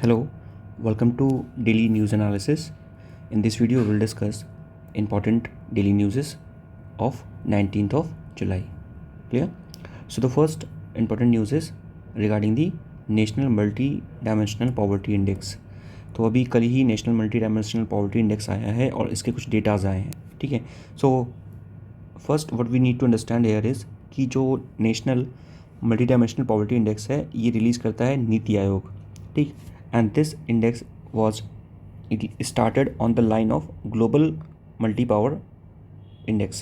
Hello, welcome to Daily News Analysis. In this video, we'll discuss important daily newses of 19th of July. Clear? So the first important news is regarding the National Multi-Dimensional Poverty Index. तो अभी कल ही national multi dimensional poverty index आया है और इसके कुछ datas आए हैं. ठीक है. So first what we need to understand here is कि जो national multi dimensional poverty index है ये रिलीज़ करता है नीति आयोग. ठीक. And this index was started on the line of global multi-power index.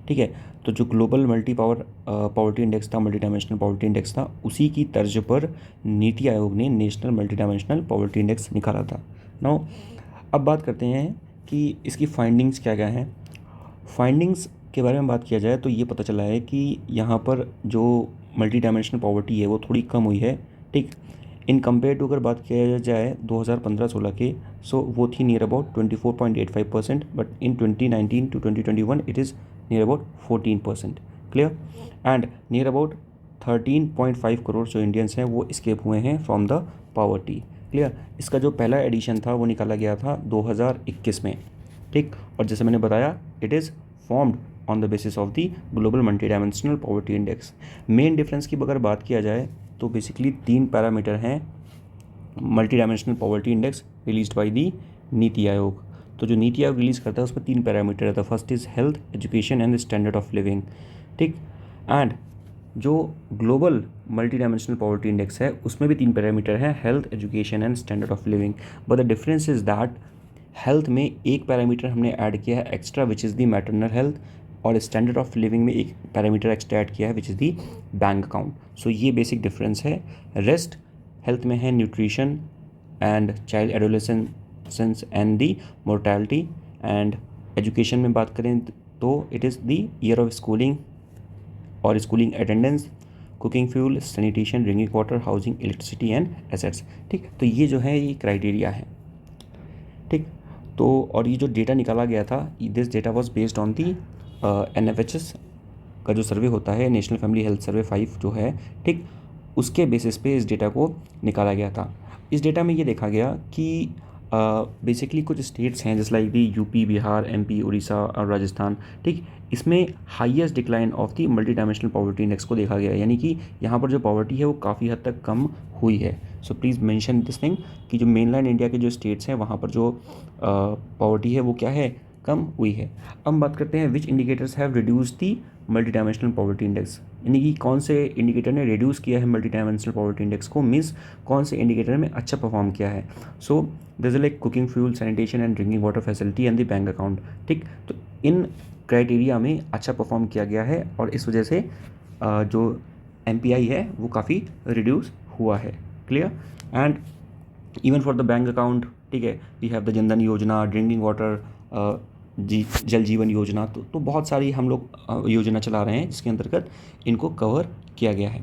ठीक है. तो जो global multi power poverty index था, मल्टी डायमेंशनल पॉवर्टी इंडेक्स था, उसी की तर्ज पर नीति आयोग ने national multi dimensional poverty index निकाला था. नाउ अब बात करते हैं कि इसकी फाइंडिंग्स क्या क्या हैं. फाइंडिंग्स के बारे में बात किया जाए तो ये पता चला है कि यहाँ पर जो मल्टी डायमेंशनल पॉवर्टी है वो थोड़ी कम हुई है. ठीक. इन कंपेयर टू अगर बात किया जाए 2015-16 के, सो वो थी near about 24.85%, but in 2019 to 2021 it is near about 14%. Clear. And near about 13.5 crore जो इंडियंस हैं वो स्केप हुए हैं फ्रॉम द पॉवर्टी. क्लियर. इसका जो पहला एडिशन था वो निकाला गया था 2021 में. ठीक. और जैसे मैंने बताया it is formed on the basis of the global multi dimensional poverty index. Main difference की अगर बात किया जाए तो बेसिकली 3 पैरामीटर हैं multi dimensional poverty index released by the NITI Aayog. तो जो नीति आयोग रिलीज़ करता है उसमें 3 पैरामीटर है. The first is health, education and standard of living. ठीक. एंड जो global multi dimensional poverty index है उसमें भी 3 पैरामीटर हैं, health, education and standard of living. But the difference is that health में एक पैरामीटर हमने ऐड किया है extra which is the maternal health, और स्टैंडर्ड ऑफ लिविंग में एक पैरामीटर एक्स्ट्रा ऐड किया है which is the bank account. So ये बेसिक डिफरेंस है. रेस्ट हेल्थ में है nutrition and child adolescence and the mortality. And education में बात करें तो it is the year of schooling और schooling attendance, cooking fuel, sanitation, drinking water, housing, electricity and assets. ठीक. तो ये जो है ये क्राइटेरिया है. ठीक. तो और ये जो डेटा निकाला गया था, this data was based on the NFHS का जो सर्वे होता है, नेशनल फैमिली हेल्थ सर्वे 5 जो है. ठीक. उसके बेसिस पे इस डेटा को निकाला गया था. इस डेटा में ये देखा गया कि बेसिकली कुछ स्टेट्स हैं जैसे like the UP, Bihar, MP, Orissa और राजस्थान. ठीक. इसमें highest decline of the multi dimensional poverty index को देखा गया, यानी कि यहाँ पर जो पॉवर्टी है वो काफ़ी हद तक कम हुई है. So please mention this thing कि जो मेनलैंड इंडिया के जो स्टेट्स हैं वहाँ पर जो पॉवर्टी है वो क्या है, कम हुई है. अब बात करते हैं which indicators have reduce the multi dimensional poverty index, यानी कि कौन से इंडिकेटर ने रिड्यूस किया है मल्टी डायमेंशनल पॉवर्टी इंडेक्स को, मीन्स कौन से इंडिकेटर में अच्छा परफॉर्म किया है. So this is like cooking fuel, sanitation and drinking water facility and the bank account. ठीक. तो इन क्राइटेरिया में अच्छा परफॉर्म किया गया है और इस वजह से जो MPI है वो काफ़ी रिड्यूस हुआ है. Clear. And even for the bank account, ठीक है, वी हैव द जनधन योजना, ड्रिंकिंग वाटर, जल जीवन योजना. तो बहुत सारी हम लोग योजना चला रहे हैं जिसके अंतर्गत इनको कवर किया गया है.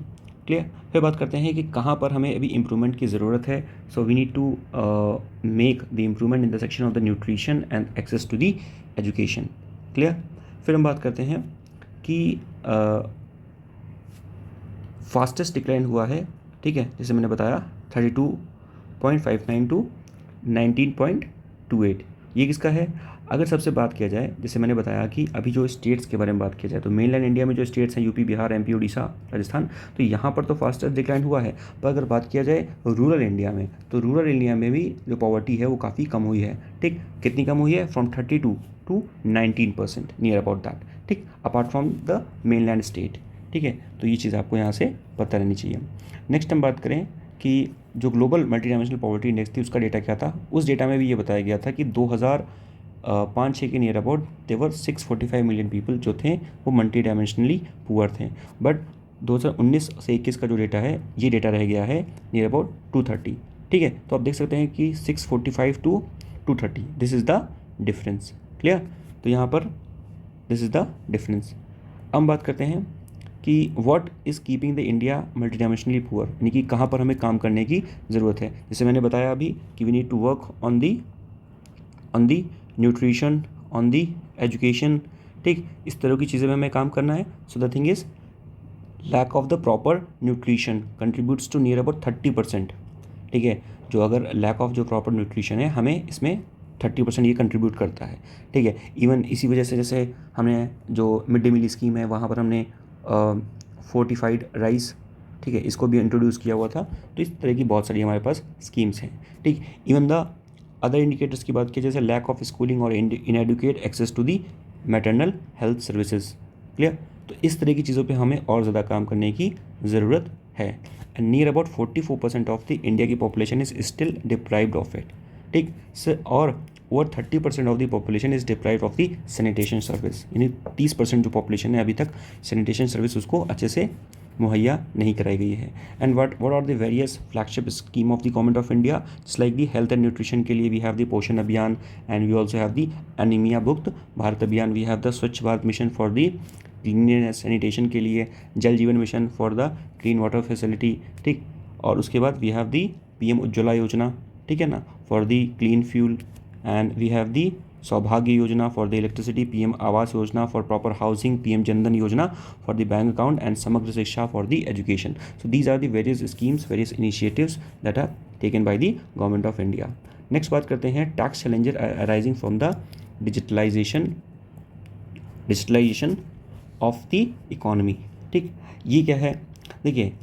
क्लियर. फिर बात करते हैं कि कहाँ पर हमें अभी इम्प्रूवमेंट की ज़रूरत है. So we need to make the improvement in the section of the nutrition and access to the education. Clear. फिर हम बात करते हैं कि फास्टेस्ट डिक्लाइन हुआ है. ठीक है, जैसे मैंने बताया 32.59 टू 19.28. ये किसका है. अगर सबसे बात किया जाए, जैसे मैंने बताया कि अभी जो स्टेट्स के बारे में बात किया जाए तो मेनलैंड इंडिया में जो स्टेट्स हैं यूपी, बिहार, MP, उड़ीसा, राजस्थान, तो यहाँ पर तो फास्टेस्ट डिक्लाइन हुआ है. पर अगर बात किया जाए रूरल इंडिया में, तो रूरल इंडिया में भी जो पॉवर्टी है वो काफ़ी कम हुई है. ठीक. कितनी कम हुई है, from 32 to 19%, near about that. ठीक. Apart from the mainland state. ठीक है. तो ये चीज़ आपको यहाँ से पता रहनी चाहिए. नेक्स्ट हम बात करें कि जो global multi dimensional poverty index थी उसका डेटा क्या था. उस डेटा में भी ये बताया गया था कि 2005-6 के near about there 645 million people जो थे वो मल्टी डायमेंशनली पुअर थे. बट 2019 से 21 का जो डेटा है ये डेटा रह गया है नियर अबाउट 230. ठीक है. तो आप देख सकते हैं कि 645 to 230, this is the difference. Clear. तो यहाँ पर दिस इज़ द डिफरेंस. अब बात करते हैं कि what is keeping the India multi dimensionally poor, यानी कि कहाँ पर हमें काम करने की ज़रूरत है. जैसे मैंने बताया अभी कि we need to work on the nutrition, on the education. ठीक. इस तरह की चीज़ें में हमें काम करना है. So the thing is lack of the proper nutrition contributes to near about 30%. ठीक है. जो अगर लैक ऑफ जो प्रॉपर न्यूट्रिशन है हमें इसमें 30% ये कंट्रीब्यूट करता है, ठीक है। इवन इसी वजह से जैसे हमने जो मिड डे मील स्कीम है वहाँ पर हमने फोर्टिफाइड राइस, ठीक है, इसको भी इंट्रोड्यूस किया हुआ था। तो इस तरह की बहुत सारी हमारे पास स्कीम्स हैं, ठीक। इवन द अदर इंडिकेटर्स की बात की जैसे लैक ऑफ स्कूलिंग और inadequate access to the maternal health services, clear. तो इस तरह की चीज़ों पे हमें और ज़्यादा काम करने की ज़रूरत है। And near about 44% of the India की population is still deprived of it, ठीक सर। और over 30% of the population is deprived of the sanitation service, यानी 30% जो पॉपुलेशन है अभी तक सैनिटेशन सर्विस उसको अच्छे से मुहैया नहीं कराई गई है। And what are the various flagship scheme of the government of India, just like the health and nutrition के लिए we have the Poshan Abhiyan, and we also have the anaemia Mukt Bharat Abhiyan, we have the Swachh Bharat mission for the cleanliness sanitation के लिए, Jal Jeevan mission for the clean water facility, ठीक। और उसके बाद we have the PM Ujjwala Yojana, ठीक है ना, for the clean fuel, and we have the Saubhagya Yojana for the electricity, PM Awas Yojana for proper housing, PM Jandhan Yojana for the bank account, and Samagra Shiksha for the education. So these are the various schemes, various initiatives that are taken by the government of India. Next बात करते हैं tax challenger arising from the digitalisation of the economy, ठीक। ये क्या है, देखिए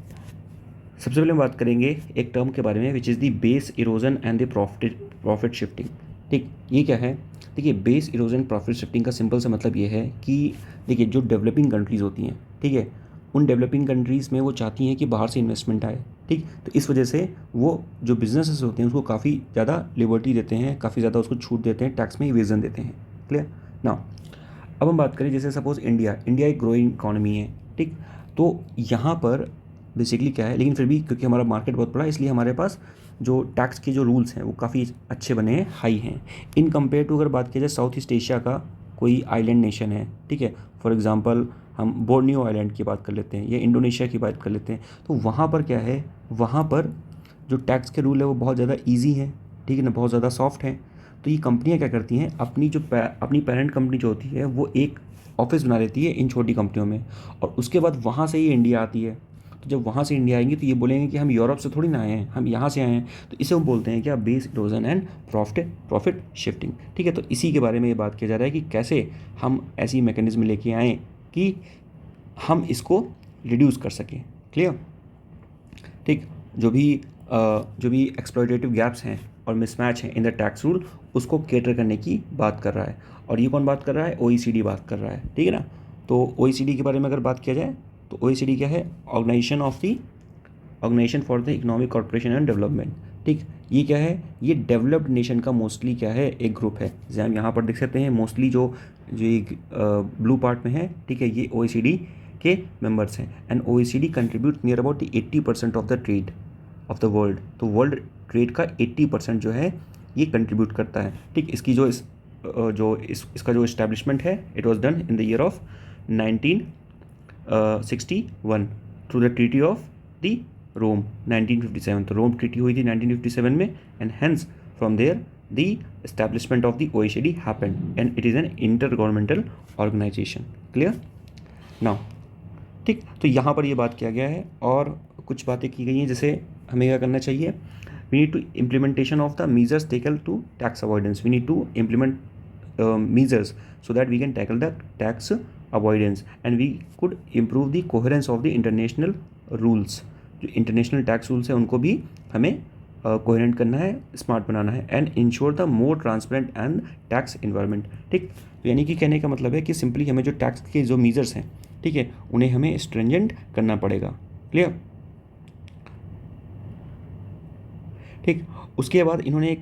सबसे पहले हम बात करेंगे एक टर्म के बारे में which is the base erosion and the profit shifting, ठीक। ये क्या है, देखिए बेस इरोजन प्रॉफिट शिफ्टिंग का सिंपल सा मतलब ये है कि देखिए जो डेवलपिंग कंट्रीज़ होती हैं, ठीक है, उन डेवलपिंग कंट्रीज़ में वो चाहती हैं कि बाहर से इन्वेस्टमेंट आए, ठीक। तो इस वजह से वो जो बिजनेसेस होते हैं उसको काफ़ी ज़्यादा लिबर्टी देते हैं, काफ़ी ज़्यादा उसको छूट देते हैं, टैक्स में इवेजन देते हैं, क्लियर ना। अब हम बात करें जैसे सपोज इंडिया एक ग्रोइंग इकॉनमी है, ठीक। तो यहाँ पर बेसिकली क्या है, लेकिन फिर भी क्योंकि हमारा मार्केट बहुत बड़ा है इसलिए हमारे पास जो टैक्स के जो रूल्स हैं वो काफ़ी अच्छे बने हैं, हाई हैं इन कंपेयर टू। अगर बात की जाए साउथ ईस्ट एशिया का कोई आइलैंड नेशन है, ठीक है, फॉर एग्जांपल हम बोर्नियो आइलैंड की बात कर लेते हैं या इंडोनेशिया की बात कर लेते हैं, तो वहाँ पर क्या है, वहाँ पर जो टैक्स के रूल है वो बहुत ज़्यादा ईजी है, ठीक है ना, बहुत ज़्यादा सॉफ्ट है। तो ये कंपनियाँ क्या करती हैं, अपनी पेरेंट कंपनी जो होती है वो एक ऑफिस बना लेती है इन छोटी कंपनियों में, और उसके बाद वहाँ से ही इंडिया आती है। तो जब वहाँ से इंडिया आएंगे तो ये बोलेंगे कि हम यूरोप से थोड़ी ना आए हैं, हम यहाँ से आए हैं। तो इसे हम बोलते हैं क्या, base erosion and profit shifting, ठीक है। तो इसी के बारे में ये बात किया जा रहा है कि कैसे हम ऐसी मैकेनिज्म लेके आएँ कि हम इसको रिड्यूस कर सकें, क्लियर, ठीक। जो भी एक्सप्लॉयटेटिव गैप्स हैं और मिसमैच हैं इन द टैक्स रूल उसको केटर करने की बात कर रहा है। और ये कौन बात कर रहा है, OECD बात कर रहा है, ठीक है ना। तो OECD के बारे में अगर बात किया जाए तो OECD क्या है, organisation for the economic corporation and development, ठीक। ये क्या है, ये डेवलप्ड नेशन का मोस्टली क्या है, एक ग्रुप है। जैसे हम यहाँ पर देख सकते हैं मोस्टली जो एक ब्लू पार्ट में है, ठीक है, ये OECD के मेंबर्स हैं। And OECD contribute near about 80% of the trade off the world. तो वर्ल्ड ट्रेड का 80% जो है ये कंट्रीब्यूट करता है, ठीक। इसकी इसका जो इस्टेब्लिशमेंट है it was done in the year of 1961 through the treaty of the Rome 1957। तो रोम ट्रीटी हुई थी 1957 में, and hence from there the establishment of the OECD happened, and it is an inter governmental organisation, clear now, ठीक। तो यहाँ पर ये बात किया गया है और कुछ बातें की गई हैं, जैसे हमें क्या करना चाहिए, we need to implementation of the measures taken to tax avoidance, we need to implement measures so that we can tackle the tax avoidance, and we could improve the coherence of the international rules. जो international tax rules हैं उनको भी हमें coherent करना है, smart बनाना है, and ensure the more transparent and tax environment, ठीक। तो यानी कि कहने का मतलब है कि सिंपली हमें जो टैक्स के जो मीजर्स हैं, ठीक है, उन्हें हमें स्ट्रिंजेंट करना पड़ेगा, क्लियर, ठीक। उसके बाद इन्होंने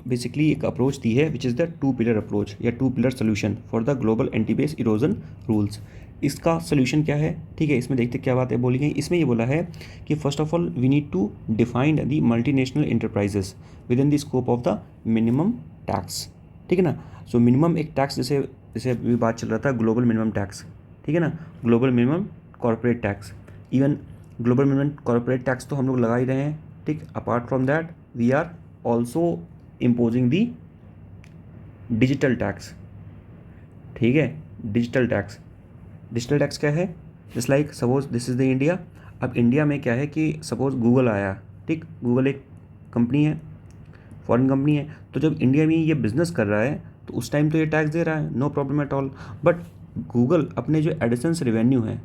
बेसिकली एक अप्रोच दी है which is the 2 pillar approach या 2 pillar solution for the global anti base erosion rules. इसका सोल्यूशन क्या है, ठीक है, इसमें देखते क्या बातें बोली गई। इसमें ये बोला है कि first of all we need to define the multinational enterprises within the scope of the minimum tax, ठीक है ना। सो मिनिमम एक टैक्स, जैसे अभी बात चल रहा था ग्लोबल मिनिमम टैक्स, ठीक है ना, global minimum corporate tax, even global minimum corporate tax तो हम लोग लगा ही रहे हैं, ठीक। Apart from that we are also imposing the digital tax, ठीक है, डिजिटल टैक्स क्या है, just like suppose this is the India. अब इंडिया में क्या है कि सपोज गूगल आया, ठीक, गूगल एक कंपनी है, फॉरेन कंपनी है, तो जब इंडिया में ये बिजनेस कर रहा है तो उस टाइम तो ये टैक्स दे रहा है, no problem at all. But Google अपने जो एडिसेंस रेवेन्यू है,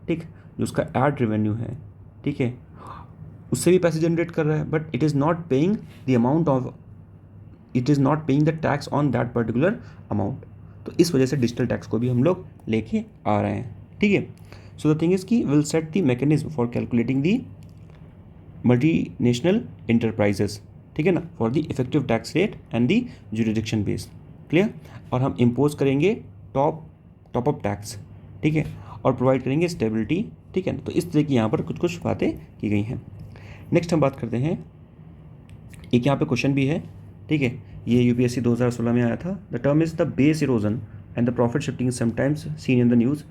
ठीक, जो उसका एड रेवेन्यू है, ठीक है, उससे भी पैसे जनरेट कर रहा है, but it is not paying the amount of, it is not paying the tax on that particular amount. तो इस वजह से डिजिटल टैक्स को भी हम लोग लेके आ रहे हैं, ठीक है। सो द थिंग इज की will set the mechanism for calculating the multinational enterprises, ठीक है ना, for the effective tax rate and the jurisdiction base, clear. और हम इम्पोज करेंगे टॉप अप टैक्स, ठीक है, और प्रोवाइड करेंगे स्टेबिलिटी, ठीक है ना। तो इस तरह की यहाँ पर कुछ कुछ बातें की गई हैं। नेक्स्ट हम बात करते हैं, एक यहाँ पे क्वेश्चन भी है, ठीक है, ये यूपीएससी 2016 में आया था। The term is the base erosion and the profit shifting sometimes seen in the news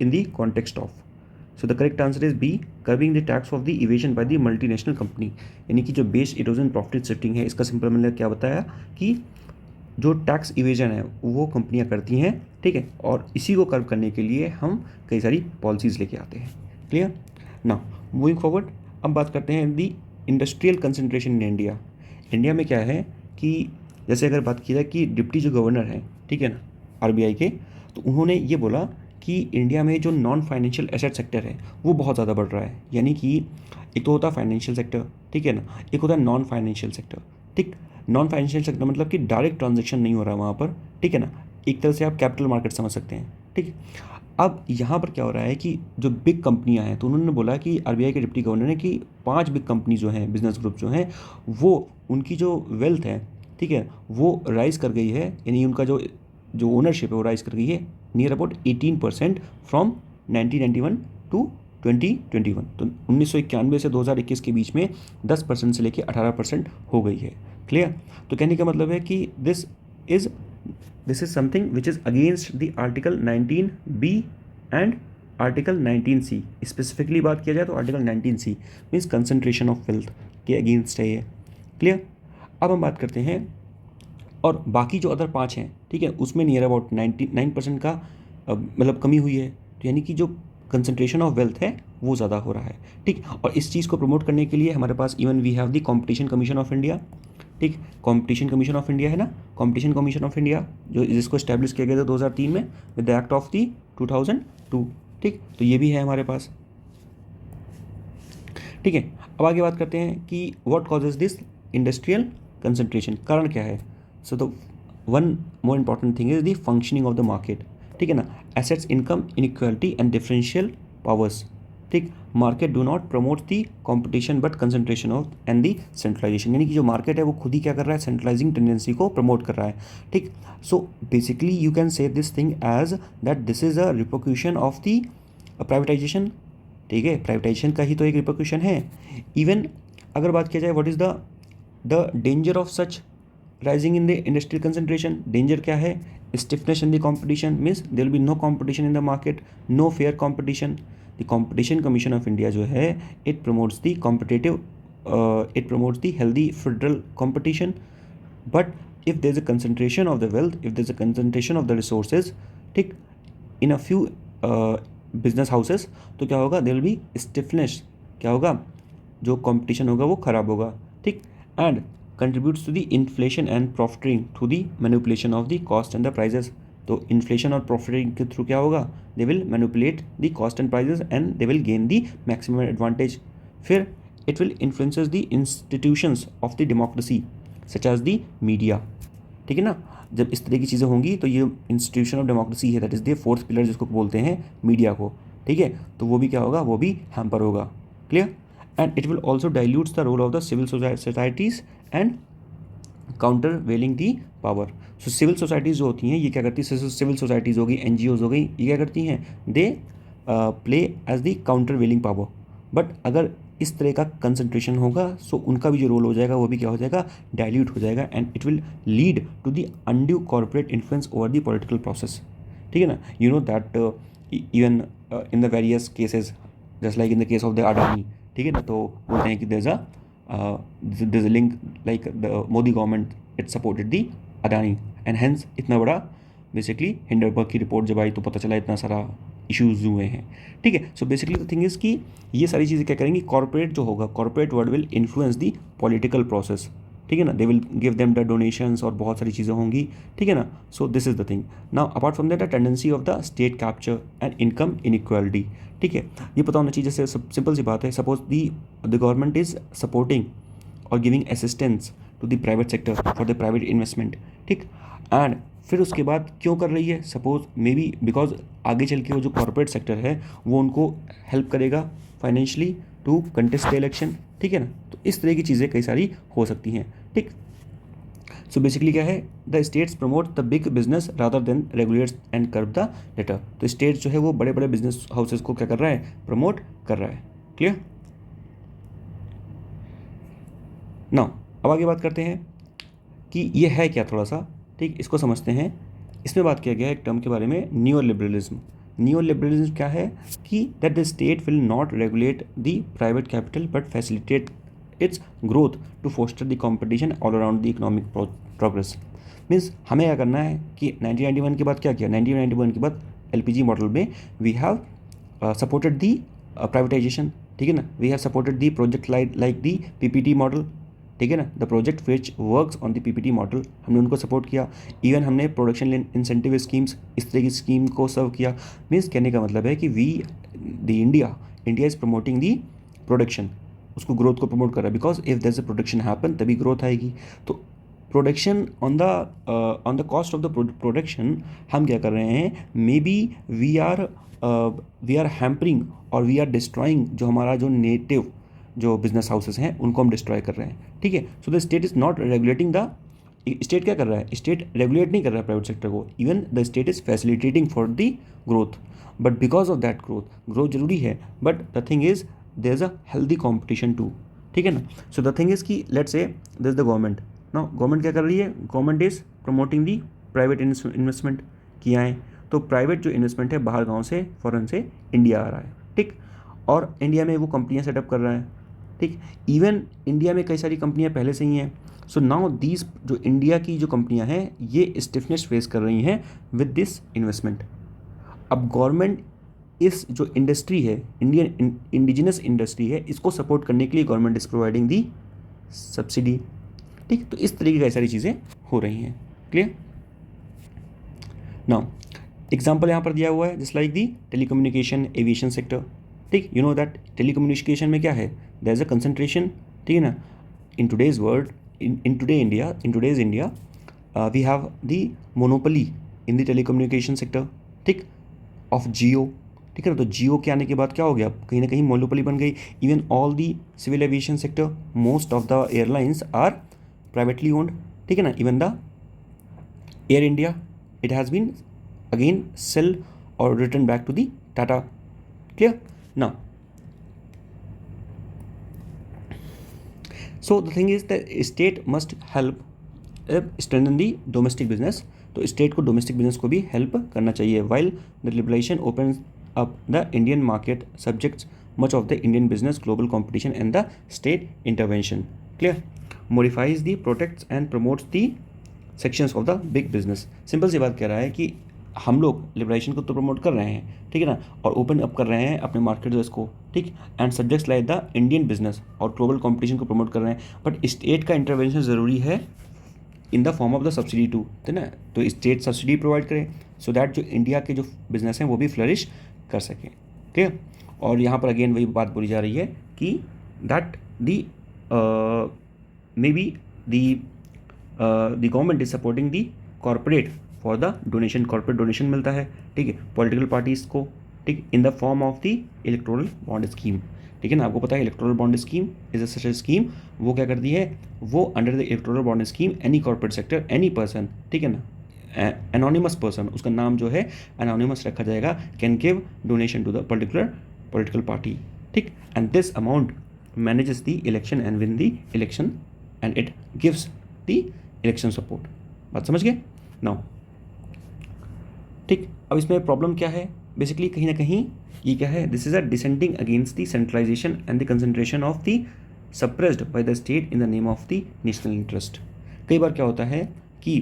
in the context of. So the correct answer is B, curbing the tax of the evasion by the multinational company. यानी कि जो base erosion profit shifting है, इसका simple मैंने क्या बताया कि जो टैक्स इवेजन है वो कंपनियां करती हैं, ठीक है, और इसी को कर्व करने के लिए हम कई सारी पॉलिसीज़ लेके आते हैं, क्लियर ना। मूविंग फॉरवर्ड, अब बात करते हैं the industrial concentration in India. India में क्या है कि जैसे अगर बात की जाए कि डिप्टी जो गवर्नर हैं, ठीक है ना, आरबीआई के, तो उन्होंने ये बोला कि इंडिया में जो नॉन फाइनेंशियल एसेट सेक्टर है वो बहुत ज़्यादा बढ़ रहा है। यानी कि एक तो होता है फाइनेंशियल सेक्टर, ठीक है ना, एक होता है नॉन फाइनेंशियल सेक्टर, ठीक। नॉन फाइनेंशियल सेक्टर मतलब कि डायरेक्ट ट्रांजेक्शन नहीं हो रहा है वहाँ पर, ठीक है ना, एक तरह से आप कैपिटल मार्केट समझ सकते हैं, ठीक। अब यहाँ पर क्या हो रहा है कि जो बिग कंपनियाँ हैं, तो उन्होंने बोला कि आरबीआई के डिप्टी गवर्नर ने कि 5 बिग कंपनी जो हैं, बिजनेस ग्रुप जो हैं, वो उनकी जो वेल्थ है, ठीक है, वो राइज़ कर गई है, यानी उनका जो ओनरशिप है वो राइज़ कर गई है नियर अबाउट 18% फ्रॉम 1991 टू 2021। तो 1991 से 2021 के बीच में 10% से लेकर 18% हो गई है, क्लियर। तो कहने का मतलब है कि this is something which is against the article 19B and article 19C। Specifically बात किया जाए तो article 19C means concentration of wealth के अगेंस्ट है ये, क्लियर। अब हम बात करते हैं, और बाकी जो अदर 5 हैं, ठीक है, उसमें नियर अबाउट 99% का मतलब कमी हुई है। तो यानी कि जो कंसंट्रेशन ऑफ वेल्थ है वो ज़्यादा हो रहा है, ठीक। और इस चीज़ को प्रमोट करने के लिए हमारे पास even we have the competition commission of India, ठीक। कॉम्पिटिशन कमीशन ऑफ इंडिया है ना, कॉम्पिटिशन कमीशन ऑफ इंडिया जो जिसको स्टैब्लिश किया गया था 2003 में with the act of the 2002, ठीक। तो ये भी है हमारे पास, ठीक है। अब आगे बात करते हैं कि what causes this industrial concentration, कारण क्या है। So the one more important thing is the functioning of the market, ठीक है ना, assets income inequality and differential powers, ठीक। Market do not promote the competition but concentration of and the centralisation, यानी कि जो मार्केट है वो खुद ही क्या कर रहा है, सेंट्रलाइजिंग टेंडेंसी को प्रमोट कर रहा है, ठीक। So basically you can say this thing as that this is a repercussion of the privatisation, ठीक है, प्राइवेटाइजेशन का ही तो एक रिपोक्यूशन है। इवन अगर बात किया जाए what is the danger of such rising in the industrial concentration, danger क्या है, stiffness in the competition means there will be no competition in the market, no fair competition. The competition commission of India जो है it promotes the competitive, it promotes the healthy federal competition, but if there is a concentration of the wealth, if there is a concentration of the resources, ठीक, इन a few business houses, तो क्या होगा, there will B stiffness, क्या होगा, जो competition होगा वो खराब होगा, ठीक। And contributes to the inflation and profiting through the manipulation of the cost and the prices। तो इन्फ्लेशन और प्रॉफिटिंग के थ्रू क्या होगा, they will manipulate the cost and prices and they will gain the maximum advantage. फिर it will influences the institutions of the democracy such as the media, ठीक है ना। जब इस तरह की चीज़ें होंगी तो ये इंस्टीट्यूशन ऑफ डेमोक्रेसी है, that is the fourth pillar जिसको बोलते हैं मीडिया को, ठीक है, तो वो भी क्या होगा, वो भी हैम्पर होगा, clear. And it will also dilutes the role of the civil societies and countervailing the power. So civil societies जो होती हैं ये क्या करती है, सिविल सोसाइटीज़ हो गई, एनजीओज हो गई, ये क्या करती हैं, they play as the countervailing power. But अगर इस तरह का कंसंट्रेशन होगा सो उनका भी जो रोल हो जाएगा वो भी क्या हो जाएगा, डाइल्यूट हो जाएगा, and it will lead to the undue corporate influence over the political process, ठीक है ना। You know that even in the various cases just like in the case of the Adani, ठीक है ना, तो बोलते हैं कि there's a link like the Modi government it supported the Adani and hence इतना बड़ा बेसिकली हिंडरबर्ग की रिपोर्ट जब आई तो पता चला इतना सारा इश्यूज हुए हैं, ठीक है। So basically the thing is कि ये सारी चीज़ें क्या करेंगी, कॉर्पोरेट जो होगा, corporate world will influence the political process, ठीक है ना, they will give them the donations और बहुत सारी चीज़ें होंगी, ठीक है ना. सो this is the thing. Now apart from that the tendency of the state capture and income inequality. ठीक है, ये पता होना चाहिए. जैसे सिंपल सी बात है, suppose the government is supporting और giving assistance to the private sector for the private investment, ठीक. एंड फिर उसके बाद क्यों कर रही है, सपोज मे बी बिकॉज आगे चल के वो जो कॉर्पोरेट सेक्टर है वो उनको हेल्प करेगा financially to contest the election, ठीक है ना. तो इस तरह की चीज़ें कई सारी हो सकती हैं, ठीक. सो बेसिकली क्या है, the states promote the big business rather than regulates and curb the latter. तो स्टेट जो है वो बड़े बड़े बिजनेस हाउसेस को क्या कर रहा है, प्रमोट कर रहा है. क्लियर. नाउ अब आगे बात करते हैं कि ये है क्या, थोड़ा सा ठीक इसको समझते हैं. इसमें बात किया गया है एक टर्म के बारे में, न्यू लिबरलिज्म. न्यू लिबरलिज्म क्या है कि that the state will not regulate the private capital but facilitate its growth to foster the competition all around the economic progress. Means हमें क्या करना है कि 1991 के बाद क्या किया, 1991 के बाद LPG मॉडल में we have supported the privatisation, ठीक है ना. We have supported the project like the PPT model, ठीक है ना. The project which works on the PPT model, हमने उनको सपोर्ट किया. इवन हमने प्रोडक्शन इंसेंटिव स्कीम्स, इस तरह की स्कीम को सर्व किया. मीन्स कहने का मतलब है कि India is promoting the production, उसको ग्रोथ को प्रमोट कर रहा है. Because if there is a production happen तभी ग्रोथ आएगी. तो production on the cost of the production हम क्या कर रहे हैं, maybe we are hampering और वी आर डिस्ट्रॉइंग जो हमारा जो नेटिव जो बिजनेस हाउसेस हैं उनको हम डिस्ट्रॉय कर रहे हैं, ठीक है. So the state is not regulating the, state क्या कर रहा है, स्टेट रेगुलेट नहीं कर रहा है प्राइवेट सेक्टर को. Even the state is facilitating for the growth. But because of that growth जरूरी है, but the thing is there is a healthy competition too, ठीक है ना. सो द थिंग इज़ कि let's say this the government. Now government क्या कर रही है, government is promoting the private investment किया है. तो प्राइवेट जो इन्वेस्टमेंट है बाहर गाँव से फॉरेन से इंडिया आ रहा है, ठीक. और इंडिया में वो कंपनियाँ सेटअप कर रहा है, ठीक. इवन इंडिया में कई सारी कंपनियां पहले से ही हैं. सो नाउ दीज जो इंडिया की जो कंपनियां हैं ये स्टिफनेस फेस कर रही हैं विद दिस इन्वेस्टमेंट. अब गवर्नमेंट इस जो इंडस्ट्री है, इंडियन इंडिजिनस इंडस्ट्री है, इसको सपोर्ट करने के लिए government is providing the subsidy, ठीक. तो इस तरीके की कई सारी चीज़ें हो रही हैं. क्लियर. नाउ एग्जाम्पल यहाँ पर दिया हुआ है, जस्ट लाइक दी टेलीकम्युनिकेशन एविएशन सेक्टर, ठीक. यू नो दैट टेलीकम्युनिकेशन में क्या है, देयर इज अ कंसंट्रेशन, ठीक है ना. In today's world, in today's India we have the monopoly in the telecommunication sector, ठीक, ऑफ जियो, ठीक है ना. तो जियो के आने के बाद क्या हो गया, कहीं ना कहीं मोनोपोली बन गई. Even all the civil aviation sector, most of the airlines are privately owned, ठीक है ना. Even the Air India, it has been again sale और return back to the Tata. Clear. Now, so the thing is that state must help strengthen the domestic business. तो state को domestic business को भी help करना चाहिए. while the liberalization opens up the Indian market subjects much of the Indian business global competition and the state intervention. Clear. Modifies the protects and promotes the sections of the big business. Simple सी बात कह रहा है कि हम लोग liberation को तो प्रमोट कर रहे हैं, ठीक है ना, और ओपन अप कर रहे हैं अपने मार्केट को, ठीक. And subjects like the Indian business और ग्लोबल कंपटीशन को प्रमोट कर रहे हैं. बट स्टेट का इंटरवेंशन ज़रूरी है in the form of the subsidy too, है ना. तो स्टेट सब्सिडी प्रोवाइड करें सो दैट जो इंडिया के जो बिजनेस हैं वो भी फ्लरिश कर सकें. ठीक. और यहाँ पर अगेन वही बात बोली जा रही है कि that the may be the government is supporting the corporate for the donation. Corporate donation मिलता है, ठीक है, पॉलिटिकल पार्टीज़ को, ठीक, in the form of the electoral bond scheme. ठीक है ना. आपको पता है electoral bond scheme is a such scheme. वो क्या करती है, वो under the electoral bond scheme any corporate sector, any person, ठीक है ना, एनोनिमस पर्सन, उसका नाम जो है एनोनिमस रखा जाएगा, can give donation to the particular political party, ठीक. And this amount manages the election and win the election and it gives the election support. बात समझ गए. नाउ ठीक. अब इसमें प्रॉब्लम क्या है, बेसिकली कहीं ना कहीं ये क्या है, this is a descending against the centralization and the concentration of the suppressed by the state in the name of the national interest. कई बार क्या होता है कि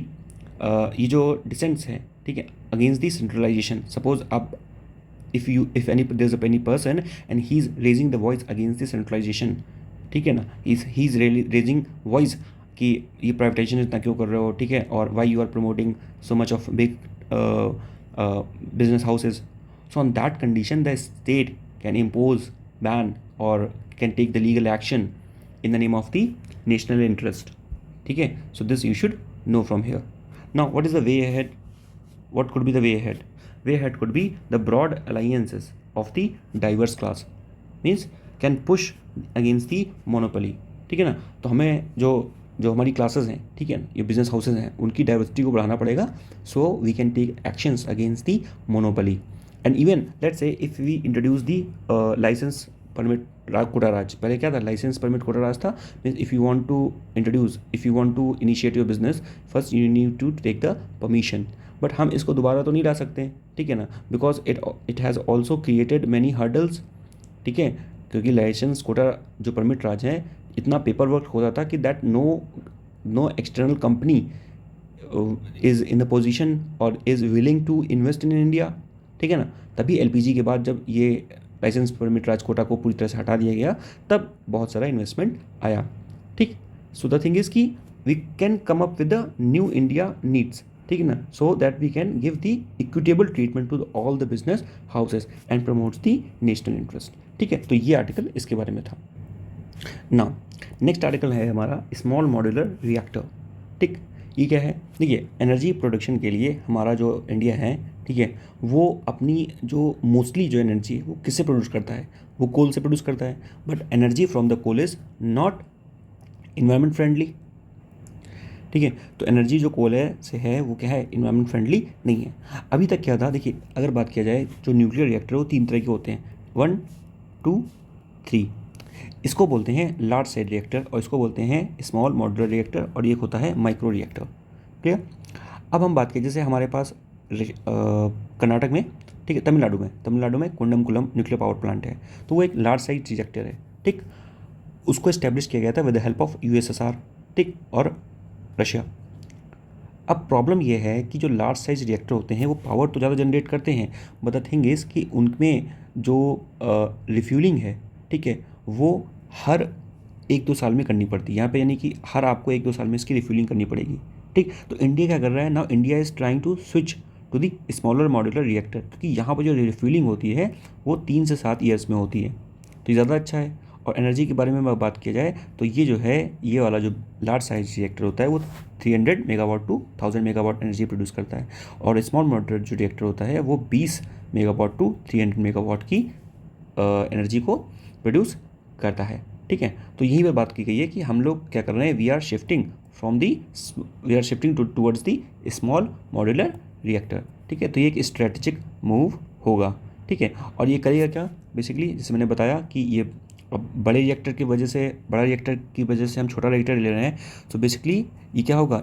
ये जो डिसेंट्स हैं, ठीक है, अगेंस्ट द सेंट्रलाइजेशन. सपोज आप if any person and he's raising the voice against the centralization, ठीक है ना, he's really raising voice कि ये प्राइवेटाइजेशन इतना क्यों कर रहे हो, ठीक है, और why you are promoting so much of big business houses. So on that condition, the state can impose ban or can take the legal action in the name of the national interest. Okay, so this you should know from here. Now, what is the way ahead? What could be the way ahead? Way ahead could be the broad alliances of the diverse class, means can push against the monopoly. ठीक है ना, तो हमें जो हमारी classes हैं, ठीक है ना, ये बिजनेस हाउसेज हैं, उनकी डाइवर्सिटी को बढ़ाना पड़ेगा. So we can take actions against the monopoly. And even let's say if we introduce the licence permit quota Raj. पहले क्या था, लाइसेंस परमिट कोटा राज था. Means if you want to initiate your business, first you need to take the permission. But हम इसको दोबारा तो नहीं ला सकते, ठीक है ना, because it has also created many hurdles. ठीक है, क्योंकि लाइसेंस कोटा जो परमिट राज है, इतना पेपर वर्क होता था कि that no external company is in the position और is willing to invest in India. ठीक है ना, तभी एलपीजी के बाद जब ये लाइसेंस परमिट राज कोटा को पूरी तरह से हटा दिया गया, तब बहुत सारा इन्वेस्टमेंट आया. ठीक, सो द थिंग इज़ कि we can come up with the new India needs. ठीक है ना, so that we can give the equitable treatment to all the business houses and promotes the national interest. ठीक है, तो ये article इसके बारे में था. नाउ नेक्स्ट आर्टिकल है हमारा स्मॉल मॉड्यूलर रिएक्टर. ठीक, ये क्या है, देखिए एनर्जी प्रोडक्शन के लिए हमारा जो इंडिया है, ठीक है, वो अपनी जो मोस्टली जो एनर्जी वो किससे प्रोड्यूस करता है, वो कोल से प्रोड्यूस करता है. But energy from the coal is not environment friendly. ठीक है, तो एनर्जी जो कोल से है वो क्या है, इन्वायरमेंट फ्रेंडली नहीं है. अभी तक क्या था, देखिए अगर बात किया जाए जो न्यूक्लियर रिएक्टर वो 3 तरह के होते हैं, 1, 2, 3. इसको बोलते हैं लार्ज साइज रिएक्टर और इसको बोलते हैं स्मॉल मॉड्यूलर रिएक्टर और ये होता है माइक्रो रिएक्टर. क्लियर. अब हम बात करें, जैसे हमारे पास कर्नाटक में, ठीक है, तमिलनाडु में कुंडमकुलम न्यूक्लियर पावर प्लांट है, तो वो एक लार्ज साइज रिएक्टर है. ठीक, उसको इस्टेब्लिश किया गया था with the help of USSR, ठीक, और रशिया. अब प्रॉब्लम यह है कि जो लार्ज साइज रिएक्टर होते हैं वो पावर तो ज़्यादा जनरेट करते हैं, बट द थिंग इज़ कि उनमें जो रिफ्यूलिंग है, ठीक है, वो हर 1-2 साल में करनी पड़ती है यहाँ पे, यानी कि हर आपको 1-2 साल में इसकी रिफ्यूलिंग करनी पड़ेगी. ठीक, तो इंडिया क्या कर रहा है now, India is trying to switch to the smaller modular reactor, क्योंकि यहाँ पर जो रिफ्यूलिंग होती है वो 3 से 7 ईयर्स में होती है, तो ये ज़्यादा अच्छा है. और एनर्जी के बारे में बात किया जाए तो ये जो है, ये वाला जो लार्ज साइज रिएक्टर होता है वो 300 megawatt to 1000 megawatt energy produce करता है, और स्मॉल मॉड्यूलर जो रिएक्टर होता है वो 20 मेगावाट टू 300 मेगावाट की एनर्जी को प्रोड्यूस करता है. ठीक है, तो यही पर बात की गई है कि हम लोग क्या कर रहे हैं, we are shifting towards the small modular reactor. ठीक है, तो ये एक स्ट्रेटेजिक मूव होगा. ठीक है, और ये करेगा क्या, बेसिकली जैसे मैंने बताया कि ये अब बड़ा रिएक्टर की वजह से हम छोटा रिएक्टर ले रहे हैं, तो बेसिकली ये क्या होगा,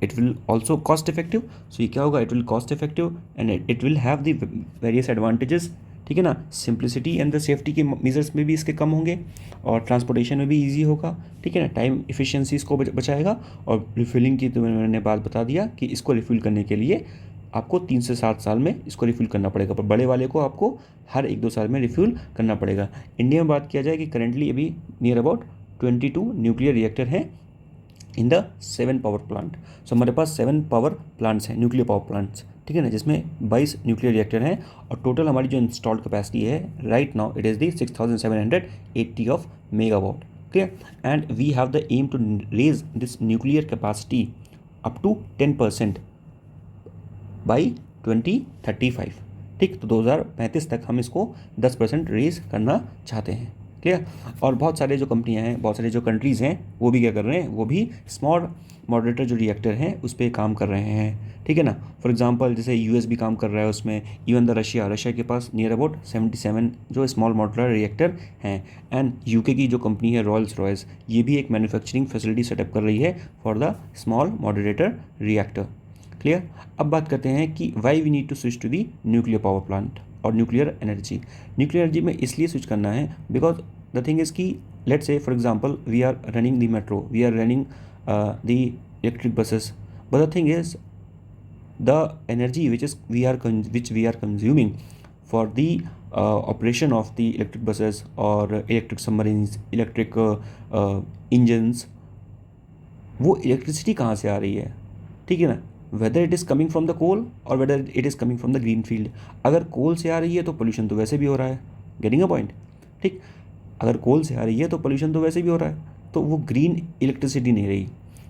it will also cost effective. So ये क्या होगा, it will cost effective and it will have the various advantages. ठीक है ना, सिंप्लिसिटी एंड द सेफ्टी के मेजर्स में भी इसके कम होंगे और ट्रांसपोर्टेशन में भी ईजी होगा. ठीक है ना, टाइम इफिशिएंसी इसको बचाएगा. और रिफिलिंग की तो मैंने बात बता दिया कि इसको रिफिल करने के लिए आपको 3 से 7 साल में इसको रिफ्यूल करना पड़ेगा, पर बड़े वाले को आपको हर 1-2 साल में रिफ्यूल करना पड़ेगा. इंडिया में बात किया जाए कि करेंटली अभी नियर अबाउट 22 न्यूक्लियर रिएक्टर हैं इन द 7 पावर प्लांट. सो हमारे पास 7 पावर प्लांट्स हैं, न्यूक्लियर पावर प्लांट्स. ठीक है ना, जिसमें 22 न्यूक्लियर रिएक्टर हैं और टोटल हमारी जो इंस्टॉल्ड कैपेसिटी है right now it is the 6780 of megawatt. Clear, and we have the aim to raise this nuclear capacity up to 10% by 2035. ठीक, तो 2035 तक हम इसको 10% रेज करना चाहते हैं. क्लियर, और बहुत सारे जो कंपनियां हैं, बहुत सारे जो कंट्रीज़ हैं, वो भी क्या कर रहे हैं, वो भी स्मॉल मॉडरेटर जो रिएक्टर हैं उस पर काम कर रहे हैं. ठीक है ना, फॉर एग्जांपल जैसे यूएस भी काम कर रहा है उसमें, इवन द रशिया के पास नियर अबाउट 77 जो स्मॉल मॉडुलर रिएक्टर हैं. एंड यूके की जो कंपनी है रॉयल्स रॉयस, ये भी एक मैन्युफैक्चरिंग फैसिलिटी सेटअप कर रही है for the small moderator reactor. Clear, अब बात करते हैं कि why we need to switch to the nuclear power plant और न्यूक्लियर एनर्जी में इसलिए स्विच करना है बिकॉज द थिंग इज़ कि let's say for example we are running the metro, we are running the electric buses, but the thing is the energy which we are consuming for the operation of the electric buses or electric submarines, electric engines, वो electricity कहाँ से आ रही है, ठीक है ना, whether it is coming from the coal और whether it is coming from the green field. अगर कोल से आ रही है तो पोल्यूशन तो वैसे भी हो रहा है, गेटिंग अ पॉइंट, ठीक। अगर कोल से आ रही है तो पोल्यूशन तो वैसे भी हो रहा है, तो वो ग्रीन इलेक्ट्रिसिटी नहीं रही।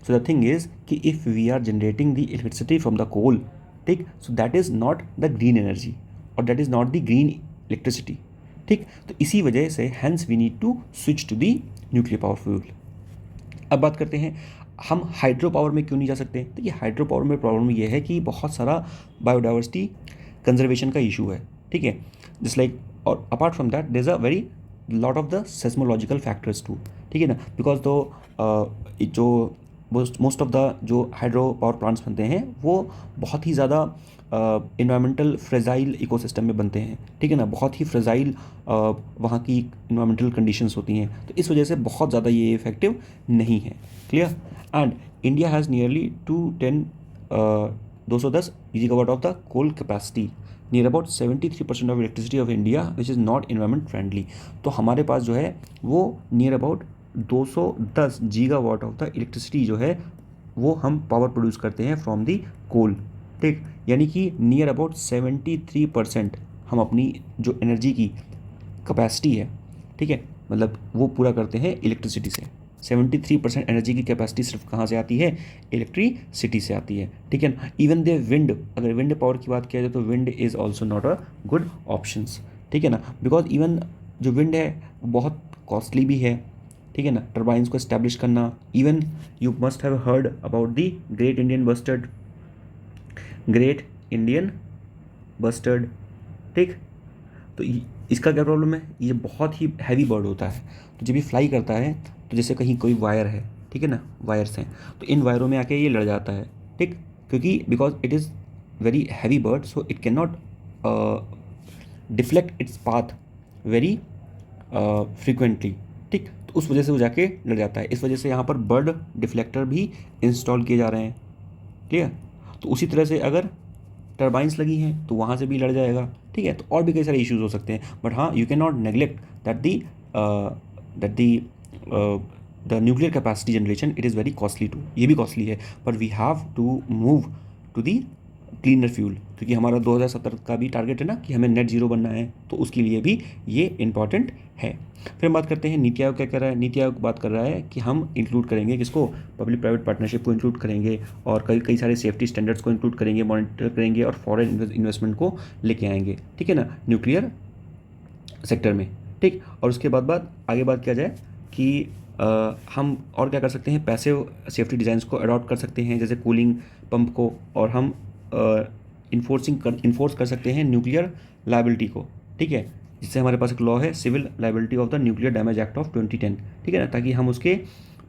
सो द थिंग इज़ कि if we are generating the electricity from the coal, ठीक, so that is not the green energy और that is not the green electricity, ठीक। तो इसी वजह से hence we need to switch to the nuclear power fuel. अब बात करते हैं हम हाइड्रो पावर में क्यों नहीं जा सकते। तो ये हाइड्रो पावर में प्रॉब्लम ये है कि बहुत सारा बायोडाइवर्सिटी कंजर्वेशन का इशू है, ठीक है, जस्ट लाइक, और apart from that there is a very lot of the seismological factors too, ठीक है ना, बिकॉज दो जो मोस्ट ऑफ द जो हाइड्रो पावर प्लांट्स बनते हैं वो बहुत ही ज़्यादा इन्वायरमेंटल फ्रेजाइल इकोसिस्टम में बनते हैं, ठीक है ना, बहुत ही फ्रेजाइल वहाँ की इन्वायरमेंटल कंडीशंस होती हैं, तो इस वजह से बहुत ज़्यादा ये इफेक्टिव नहीं है, clear. And India has nearly 210 gigawatt of the coal capacity, near about 73% of electricity of India which is not environment friendly. तो हमारे पास जो है वो near about 210 gigawatt of the electricity जो है वो हम पावर प्रोड्यूस करते हैं फ्रॉम दी कोल, ठीक, यानी कि नियर अबाउट 73% हम अपनी जो एनर्जी की कैपेसिटी है, ठीक है, मतलब वो पूरा करते हैं इलेक्ट्रिसिटी से। 73% एनर्जी की कैपेसिटी सिर्फ कहाँ से आती है, इलेक्ट्रिसिटी से आती है, ठीक है ना। इवन दे विंड, अगर विंड पावर की बात किया जाए तो wind is also not a good options, ठीक है ना, बिकॉज इवन जो विंड है वो बहुत कॉस्टली भी है, ठीक है ना, टर्बाइंस को इस्टेब्लिश करना। Even you must have heard about the great Indian bustard, ठीक। तो इसका क्या प्रॉब्लम है, ये बहुत ही हैवी बर्ड होता है, तो जब भी फ्लाई करता है तो जैसे कहीं कोई वायर है, ठीक है ना, वायर्स हैं, तो इन वायरों में आके ये लड़ जाता है, ठीक, क्योंकि because it is very heavy bird so it can not deflect its path very frequently, ठीक, तो उस वजह से वो जाके लड़ जाता है। इस वजह से यहाँ पर बर्ड डिफ्लेक्टर भी इंस्टॉल किए जा रहे हैं, क्लियर। तो उसी तरह से अगर टर्बाइंस लगी हैं तो वहाँ से भी लड़ जाएगा, ठीक है, तो और भी कई सारे इश्यूज हो सकते हैं, बट हाँ you can not neglect that the nuclear capacity generation it is very costly too, ये भी कॉस्टली है, but we have to move to the cleaner fuel, क्योंकि हमारा 2070 का भी टारगेट है ना कि हमें नेट जीरो बनना है, तो उसके लिए भी ये इंपॉर्टेंट है। फिर हम बात करते हैं नीति आयोग क्या कर रहा है। नीति आयोग बात कर रहा है कि हम इंक्लूड करेंगे किसको, पब्लिक प्राइवेट पार्टनरशिप को इंक्लूड करेंगे और कई कई सारे सेफ्टी स्टैंडर्ड्स को इंक्लूड करेंगे, मॉनिटर करेंगे और फॉरेन इन्वेस्टमेंट को लेके आएंगे, ठीक है ना, न्यूक्लियर सेक्टर में, ठीक। और उसके बाद आगे बात किया जाए कि हम और क्या कर सकते हैं, पैसिव सेफ्टी डिज़ाइंस को अडॉप्ट कर सकते हैं जैसे कूलिंग पंप को, और हम इन्फोर्स कर सकते हैं न्यूक्लियर लाइबिलिटी को, ठीक है, जिससे हमारे पास एक लॉ है civil liability of the nuclear damage act of 2010, ठीक है ना, ताकि हम उसके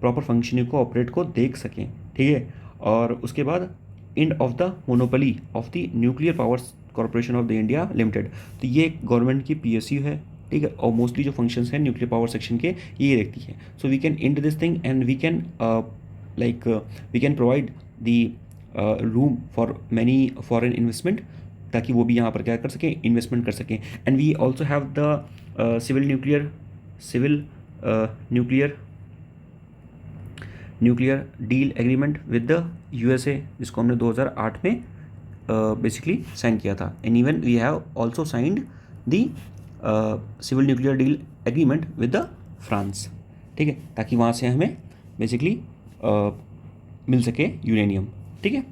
प्रॉपर फंक्शनिंग को ऑपरेट को देख सकें, ठीक है। और उसके बाद end of the monopoly of the nuclear powers corporation of the India limited, तो ये गवर्नमेंट की PSU है, ठीक है, और मोस्टली जो फंक्शंस हैं न्यूक्लियर पावर सेक्शन के ये देखती है। So we can end this thing and we can we can provide the room for many foreign investment, ताकि वो भी यहाँ पर क्या कर सकें, इन्वेस्टमेंट कर सकें। And we also have the civil nuclear deal agreement with the USA, जिसको हमने 2008 में बेसिकली साइन किया था। And even we have also signed the civil nuclear deal agreement with the France, ठीक है, ताकि वहाँ से हमें बेसिकली मिल सके यूरेनियम, ठीक है।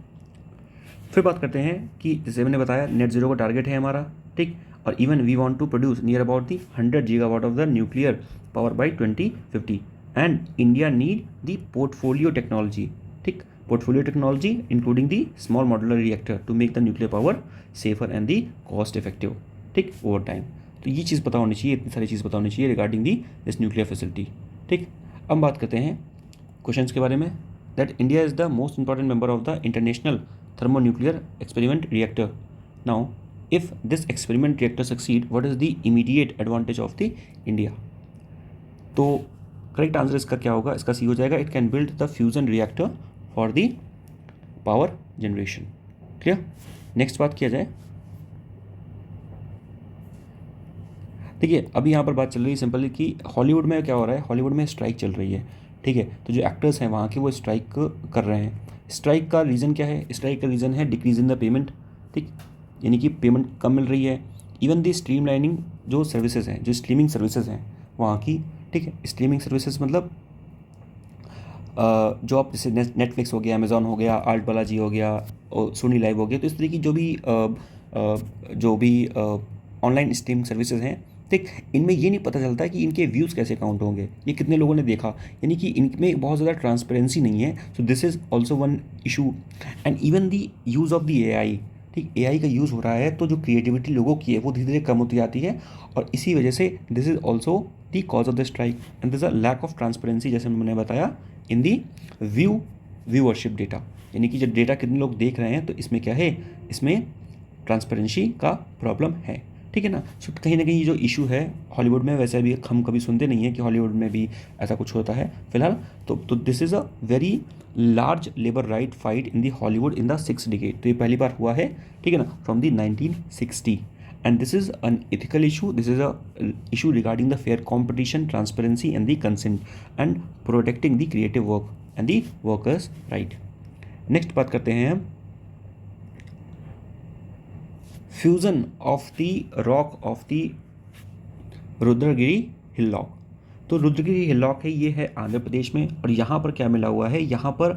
फिर बात करते हैं कि जैसे मैंने बताया नेट जीरो का टारगेट है हमारा, ठीक, और even we want to produce near about the 100 gigawatt of the nuclear power by 2050 and India need the portfolio technology, ठीक, portfolio technology including the small modular reactor to make the nuclear power safer and the cost effective, ठीक, over time. तो ये चीज़ पता होनी चाहिए, इतनी सारी चीज़ पता होनी चाहिए regarding the this nuclear facility, ठीक। अब बात करते हैं क्वेश्चंस के बारे में, that India is the most important member of the international thermonuclear experiment reactor. Now, if this experiment reactor succeed, what is the immediate advantage of the India? तो correct answer इसका क्या होगा, इसका सी हो जाएगा, it can build the fusion reactor for the power generation, clear. Next बात किया जाए, देखिए अभी यहाँ पर बात चल रही है सिंपली कि हॉलीवुड में क्या हो रहा है, हॉलीवुड में स्ट्राइक चल रही है, ठीक है। तो जो एक्टर्स हैं वहाँ के वो स्ट्राइक कर रहे हैं। स्ट्राइक का रीज़न क्या है? स्ट्राइक का रीज़न है डिक्रीज इन द पेमेंट, ठीक, यानी कि पेमेंट कम मिल रही है। इवन दी स्ट्रीमलाइनिंग जो सर्विसेज हैं, जो स्ट्रीमिंग सर्विसेज हैं वहाँ की, ठीक है। स्ट्रीमिंग सर्विसेज मतलब जो आप जैसे नेटफ्लिक्स हो गया, अमेज़ॉन हो गया, आर्ट बालाजी हो गया और सोनी लाइव हो गया, तो इस तरह की जो भी ऑनलाइन स्ट्रीमिंग सर्विसेज हैं, ठीक, इनमें ये नहीं पता चलता कि इनके व्यूज़ कैसे काउंट होंगे, ये कितने लोगों ने देखा, यानी कि इनमें बहुत ज़्यादा ट्रांसपेरेंसी नहीं है। So this is also one issue. And even the use of the AI, ठीक, AI का यूज़ हो रहा है तो जो क्रिएटिविटी लोगों की है वो धीरे धीरे कम होती जाती है, और इसी वजह से this is also the cause of the strike. And this a lack of transparency, जैसे मैंने बताया, इन दी व्यूअरशिप डेटा, यानी कि जब डेटा कितने लोग देख रहे हैं तो इसमें क्या है, इसमें ट्रांसपेरेंसी का प्रॉब्लम है, ठीक है ना। सो कहीं ना कहीं ये जो इशू है हॉलीवुड में, वैसे भी हम कभी सुनते नहीं है कि हॉलीवुड में भी ऐसा कुछ होता है फिलहाल। तो this is a very large labour right fight in the Hollywood in the 6th decade. तो ये पहली बार हुआ है, ठीक है ना, from the 1960। And this is an ethical issue, this is a issue regarding the fair competition, transparency and the consent and protecting the creative work and the workers right। Next बात करते हैं हम fusion of the rock of the Rudragiri hillock. तो रुद्रगिरी हिल्लॉक है, ये है आंध्र प्रदेश में, और यहाँ पर क्या मिला हुआ है, यहाँ पर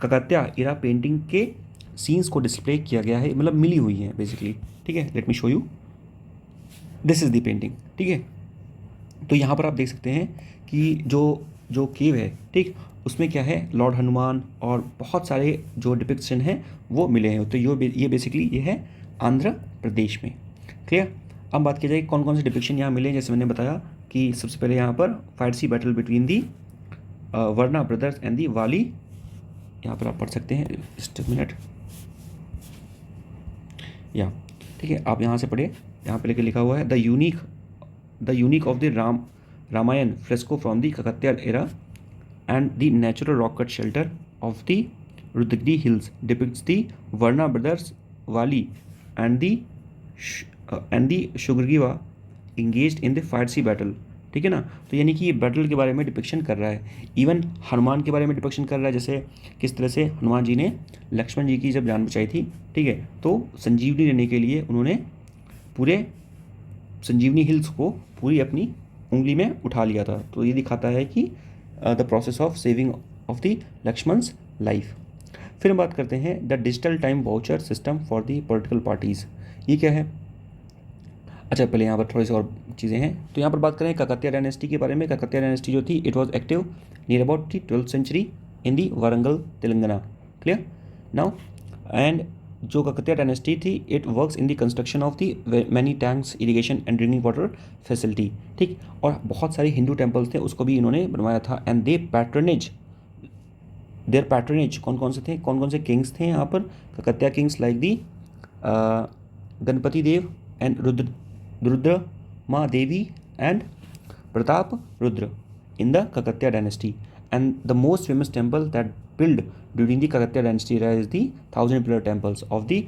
ककत्या इरा पेंटिंग के सीन्स को डिस्प्ले किया गया है, मतलब मिली हुई है बेसिकली, ठीक है। Let me show you, this is the painting, ठीक है। तो यहाँ पर आप देख सकते हैं कि जो जो केव है, ठीक, उसमें क्या है, लॉर्ड हनुमान और बहुत सारे जो डिपिक्शन हैं वो मिले हैं। तो ये बेसिकली ये है आंध्र प्रदेश में, क्लियर। अब बात की जाए कौन कौन से डिपिक्शन यहाँ मिले हैं, जैसे मैंने बताया कि सबसे पहले यहाँ पर फारसी बैटल बिटवीन दी वर्ना ब्रदर्स एंड दी वाली, यहाँ पर आप पढ़ सकते हैं, जस्ट मिनट, या ठीक है, आप यहाँ से पढ़े, यहाँ पर लेके लिखा हुआ है the unique of the Ramayana fresco from the Kakatiya era and the natural rock cut shelter of the Rudgiri Hills depicts the Varna brothers Wali and the Sugriva engaged in the fiery battle, ठीक है ना। तो यानी कि ये battle के बारे में डिपिक्शन कर रहा है, इवन हनुमान के बारे में डिपिक्शन कर रहा है, जैसे किस तरह से हनुमान जी ने लक्ष्मण जी की जब जान बचाई थी, ठीक है, तो संजीवनी लेने के लिए उन्होंने पूरे संजीवनी हिल्स को पूरी अपनी उंगली में उठा लिया था। तो ये दिखाता है कि the process of saving of the Lakshman's life. फिर हम बात करते हैं the digital time voucher system for the political parties. ये क्या है? अच्छा, पहले यहाँ पर थोड़ी सी और चीज़ें हैं। तो यहाँ पर बात करें ककत्या डायनेस्टी के बारे में। ककत्या डायनेस्टी जो थी, it was active near about the 12th century in the Warangal Telangana, clear now. And जो ककत्या डायनेस्टी थी, it works in the construction of the many tanks, irrigation and drinking water facility, ठीक, और बहुत सारे हिंदू टेम्पल्स थे उसको भी इन्होंने बनवाया था। एंड देयर पैट्रनेज कौन कौन से थे, कौन कौन से किंग्स थे यहाँ पर? Kakatiya kings like the Ganapati Deva and Rudrama Devi and Pratap Rudra in the Kakatiya dynasty. And the most famous temple that built during the Kakatiya dynasty era is the 1000 pillar temples of the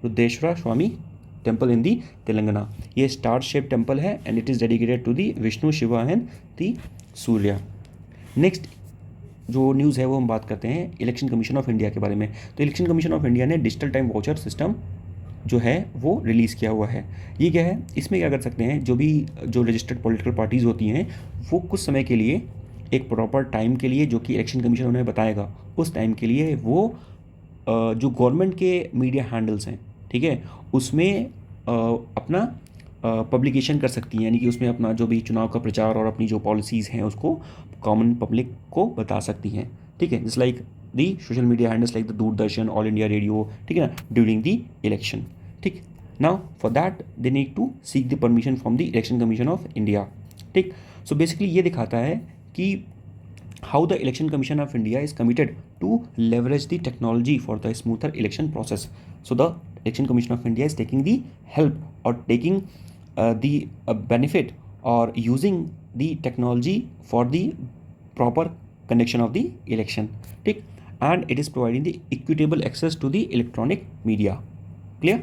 Ruddeshwara Swami temple in the Telangana. ये star shaped temple है and it is dedicated to the Vishnu, Shiva and the Surya. Next जो news है वो हम बात करते हैं election commission of India के बारे में। तो इलेक्शन कमीशन ऑफ इंडिया ने डिजिटल टाइम वाउचर सिस्टम जो है वो रिलीज़ किया हुआ है। ये क्या है? इसमें क्या कर सकते हैं, जो रजिस्टर्ड पॉलिटिकल पार्टीज़ होती हैं वो कुछ समय के लिए, एक प्रॉपर टाइम के लिए, जो कि इलेक्शन कमीशन उन्हें बताएगा, उस टाइम के लिए वो जो गवर्नमेंट के मीडिया हैंडल्स हैं, ठीक है, उसमें अपना पब्लिकेशन कर सकती हैं, यानी कि उसमें अपना जो भी चुनाव का प्रचार और अपनी जो पॉलिसीज़ हैं उसको कॉमन पब्लिक को बता सकती हैं, ठीक है। Just like the social media handles like the Doordarshan, all India radio, ठीक है ना, ड्यूरिंग दी इलेक्शन, ठीक। Now for that they need to seek the permission from the election commission of India, ठीक। सो बेसिकली ये दिखाता है कि how the election commission of India is committed to leverage the technology for the smoother election process. So the election commission of India is taking the help और taking the benefit और using the technology for the proper conduction of the election, ठीक, and it is providing the equitable access to the electronic media, clear।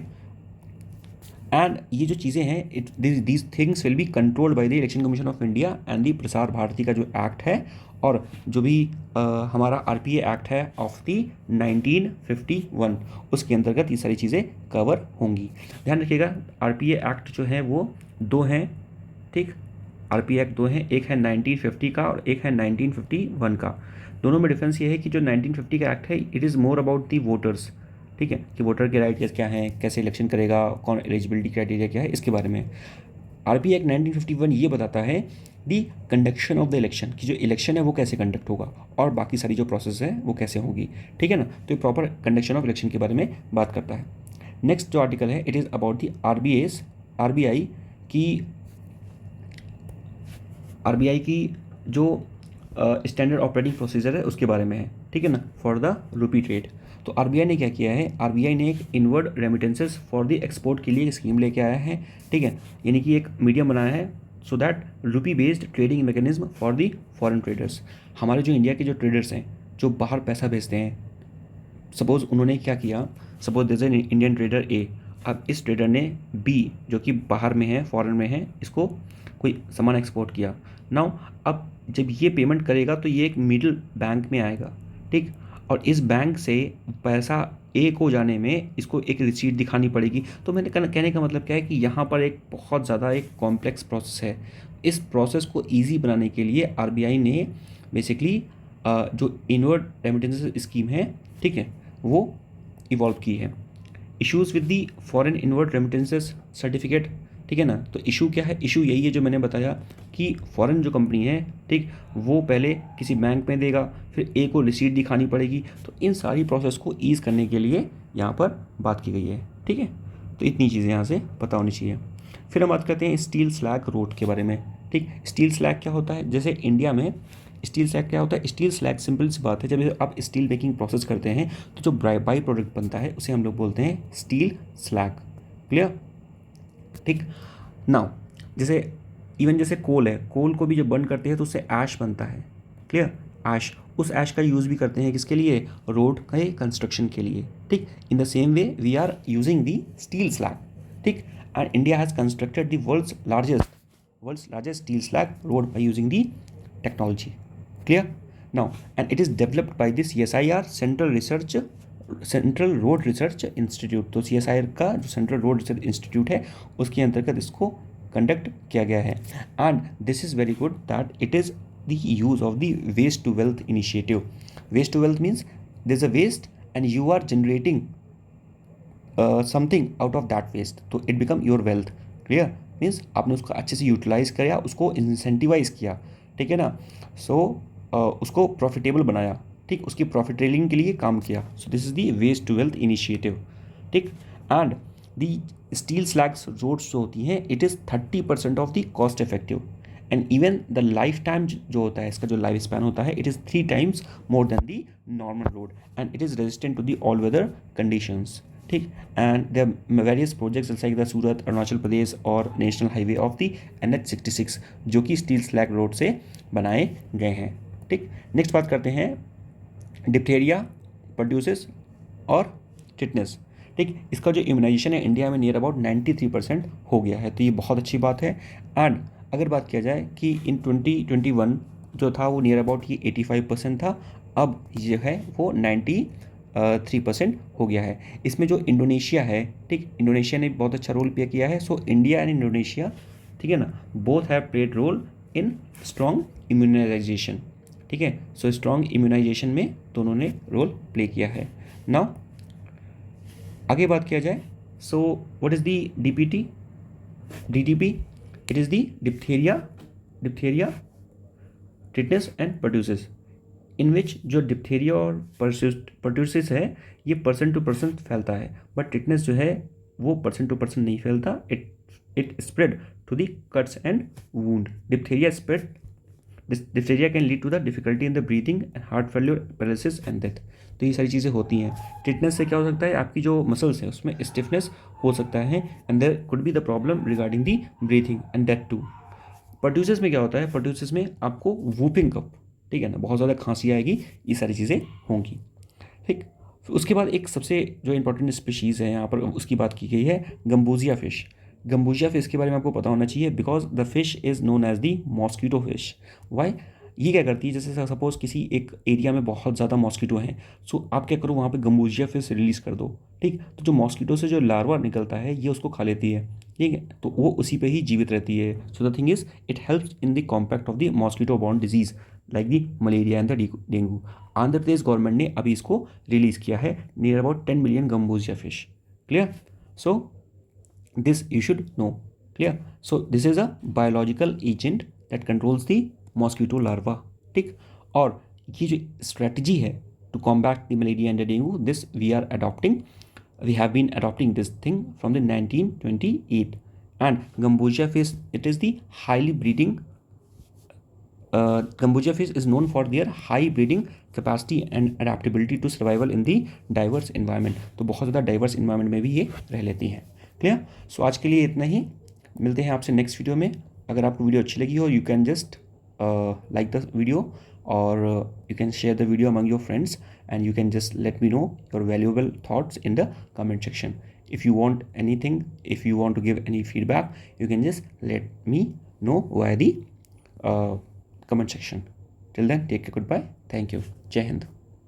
And ये जो चीज़ें हैं these things will be controlled by the election commission of India and the Prasar Bharati का जो act है और जो भी हमारा आरपीए एक्ट है ऑफ दी 1951 उसके अंतर्गत ये सारी चीज़ें कवर होंगी। ध्यान रखिएगा आरपीए एक्ट जो है वो दो हैं, ठीक, आरपीए एक्ट दो हैं, एक है 1950 का और एक है 1951 का। दोनों में डिफरेंस ये है कि जो 1950 का एक्ट है it is more about the voters, ठीक है, कि वोटर के राइट क्या हैं, कैसे इलेक्शन करेगा, कौन एलिजिबिलिटी क्राइटेरिया क्या है, इसके बारे में। आरपीए एक्ट 1951 ये बताता है the conduction of the election, कि जो इलेक्शन है वो कैसे कंडक्ट होगा और बाकी सारी जो प्रोसेस है वो कैसे होगी, ठीक है ना। तो ये प्रॉपर कंडक्शन ऑफ इलेक्शन के बारे में बात करता है। नेक्स्ट जो आर्टिकल है it is about the RBI की जो स्टैंडर्ड ऑपरेटिंग प्रोसीजर है उसके बारे में है, ठीक है ना, फॉर द रुपी ट्रेड। तो आरबीआई ने क्या किया है, आरबीआई ने एक inward remittances for the export के लिए एक स्कीम लेके आया है, ठीक है, यानी कि एक मीडियम बनाया है so that rupee based trading mechanism for the foreign traders. हमारे जो इंडिया के जो ट्रेडर्स हैं जो बाहर पैसा भेजते हैं, सपोज़ उन्होंने क्या किया, suppose this an Indian trader A, अब इस ट्रेडर ने बी जो कि बाहर में है, फॉरेन में है, इसको कोई सामान एक्सपोर्ट किया। नाउ अब जब ये पेमेंट करेगा तो ये एक मिडिल बैंक में आएगा, ठीक, और इस बैंक से पैसा ए को जाने में इसको एक रिसीट दिखानी पड़ेगी। तो मैंने कहने का मतलब क्या है कि यहाँ पर एक बहुत ज़्यादा एक कॉम्प्लेक्स प्रोसेस है। इस प्रोसेस को ईजी बनाने के लिए आरबीआई ने बेसिकली जो इनवर्ड रेमिटेंसेस स्कीम है, ठीक है, वो इवॉल्व की है। Issues with the foreign inward remittances certificate, ठीक है ना। तो इशू क्या है, इशू यही है जो मैंने बताया कि फॉरेन जो कंपनी है, ठीक, वो पहले किसी बैंक में देगा, फिर ए को रिसीट दिखानी पड़ेगी। तो इन सारी प्रोसेस को ईज़ करने के लिए यहाँ पर बात की गई है, ठीक है। तो इतनी चीज़ें यहाँ से पता होनी चाहिए। फिर हम बात करते हैं स्टील स्लैग रोड के बारे में, ठीक। स्टील स्लैग क्या होता है, जैसे इंडिया में स्टील स्लैग क्या होता है, स्टील स्लैग सिंपल सी बात है, जब आप स्टील मेकिंग प्रोसेस करते हैं तो जो बाई प्रोडक्ट बनता है उसे हम लोग बोलते हैं स्टील स्लैग। क्लियर, ठीक। नाउ जैसे इवन जैसे कोल है, कोल को भी जब बर्न करते हैं तो उससे ऐश बनता है। क्लियर, ऐश, उस ऐश का यूज़ भी करते हैं किसके लिए, रोड के कंस्ट्रक्शन के लिए, ठीक। In the same way we are using the steel slag, ठीक, and India has constructed the world's largest steel slag road by using the technology. Clear? Now, and it is developed by the CSIR central road research institute. तो CSIR का जो central road research institute है उसके अंतर्गत इसको conduct किया गया है। And this is very good that it is the use of the waste to wealth initiative. Waste to wealth means there is a waste and you are generating something out of that waste, तो it become your wealth. Clear, means आपने उसको अच्छे से utilise किया, उसको incentivise किया, ठीक है ना। सो उसको प्रॉफिटेबल बनाया, ठीक, उसकी प्रॉफिटेलिंग के लिए काम किया। So this is the waste to wealth initiative, ठीक। And the steel slags roads जो होती हैं it is 30% of the cost effective and even the life time जो होता है, इसका जो लाइफ स्पैन होता है it is 3 times more than the normal road and it is resistant to the all weather conditions, ठीक। And the various projects like the Surat, Arunachal प्रदेश और national highway of the NH66 जो कि स्टील स्लैग रोड से बनाए गए हैं, ठीक। Next बात करते हैं डिप्थेरिया, पर्ट्यूसिस और टिटनेस, ठीक। इसका जो इम्यूनाइजेशन है इंडिया में नियर अबाउट 93% हो गया है, तो ये बहुत अच्छी बात है। एंड अगर बात किया जाए कि इन 2021 जो था वो नियर अबाउट ये 85% था, अब ये है वो 93% हो गया है। इसमें जो इंडोनेशिया है, ठीक, इंडोनेशिया ने बहुत अच्छा रोल प्ले किया है। सो इंडिया एंड इंडोनेशिया, ठीक है ना, both have played role in strong immunization, ठीक है। सो स्ट्रॉन्ग इम्यूनाइजेशन में दोनों ने रोल प्ले किया है। नाउ आगे बात किया जाए, so what is the DTP, it is the diphtheria, tetanus and pertussis, in which जो डिप्थेरिया और पर्ट्यूसिस है ये पर्सन टू पर्सन फैलता है, बट टिटनेस जो है वो पर्सन टू पर्सन नहीं फैलता, it spread to the cuts and wound. Diphtheria can lead to the difficulty in the breathing and heart failure, paralysis and death. तो ये सारी चीज़ें होती हैं। टिटनेस से क्या हो सकता है, आपकी जो मसल्स हैं उसमें स्टिफनेस हो सकता है and there could be the problem regarding the breathing and death too. Pertussis में क्या होता है, पर्ट्यूसिस में आपको वूपिंग कफ, ठीक है ना, बहुत ज़्यादा खांसी आएगी, ये सारी चीज़ें होंगी, ठीक। उसके बाद एक सबसे जो इंपॉर्टेंट स्पीशीज़ है यहाँ पर उसकी बात की गई है गम्बूजिया फिश, गम्बूशिया फिश के बारे में आपको पता होना चाहिए, because the fish is known as the mosquito fish. Why? ये क्या करती है, जैसे सपोज किसी एक एरिया में बहुत ज़्यादा मॉस्कीटो हैं, सो आप क्या करो वहाँ पे गम्बूशिया फिश रिलीज़ कर दो, ठीक। तो जो मॉस्कीटो से जो लार्वा निकलता है ये उसको खा लेती है, ठीक है, तो वो उसी पे ही जीवित रहती है। So the thing is it helps in the compact of the mosquito borne disease like the malaria and the dengue. Andhra Pradesh government ने अभी इसको रिलीज़ किया है, near about 10 million gambusia fish. Clear? So this you should know. Clear? So this is a biological agent that controls the mosquito larva, ठीक। और ये जो strategy है to combat the malaria and the dengue, this we have been adopting this thing from the 1928, and Gambusia fish, it is the highly breeding Gambusia fish is known for their high breeding capacity and adaptability to survival in the diverse environment। तो बहुत ज़्यादा diverse environment में भी ये रह लेती हैं। Clear? सो आज के लिए इतना ही, मिलते हैं आपसे नेक्स्ट वीडियो में। अगर आपको वीडियो अच्छी लगी हो, you can just like the video, और you can share the video among your friends, and you can just let me know your valuable thoughts in the comment section. If you want anything, if you want to give any feedback, you can just let me know via the comment section. Till then, take care, goodbye, thank you, Jai Hind.